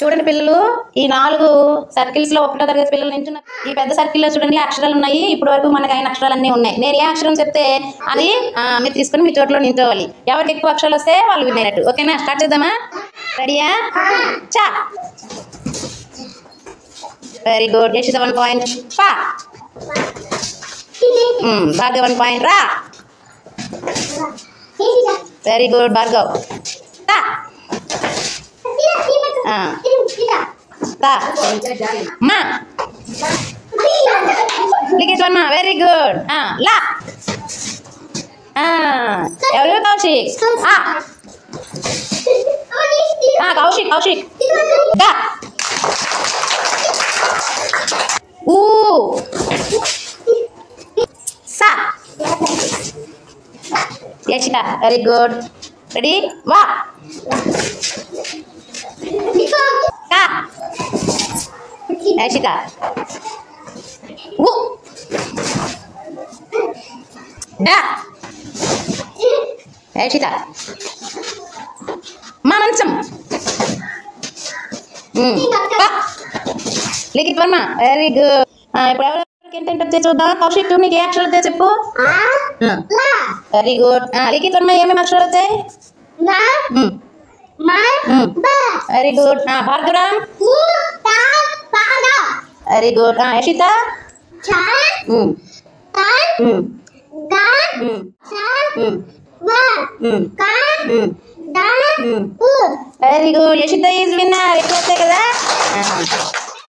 చూడండి పిల్లలు, ఈ 4 సర్కిల్స్ లో 1వ తరగతి పిల్లలు నించున్నారు. ఈ పెద్ద సర్కిల్లో చూడండి అక్షరాలు ఉన్నాయి. ఇప్పటి వరకు మనకు అయిన అక్షరాలన్నీ ఉన్నాయి. నేను ఏ అక్షరం చెప్తే అది మీరు తీసుకుని మీ చోట్లో నించోవాలి. ఎవరికి ఎక్కువ అక్షరాలు వస్తే వాళ్ళు వినేటట్టు. ఓకేనా? స్టార్ట్ చేద్దామా? రెడీయా? చా. Very good. యశిత 1 పాయింట్. పా. భార్గవ్ 1 పాయింట్. రా. Very good Bhargav. తా. మా. Likhith Varma very good. లా. ఎవరు? కౌశిక్. కౌశిక్ కౌశిక్. గా. ఊ. సా. Yashitha very good. రెడీ? వా. కా. యశిత. ఊ. డా. యశిత. మా మంచం. Likhith Varma very good. ఇప్పుడు ఎవరికి ఎంత వచ్చే చూద్దాం. కౌశిక్ నీకు ఏ అక్షరాలు వచ్చాయి చెప్పు. Very good. లిఖిత్ వర్మ ఏమేమి అక్షరాలు వచ్చాయి? Very good. Bhargavaram very good. Yashitha very good. Yashitha is winner. ఎక్కువ వచ్చాయి కదా.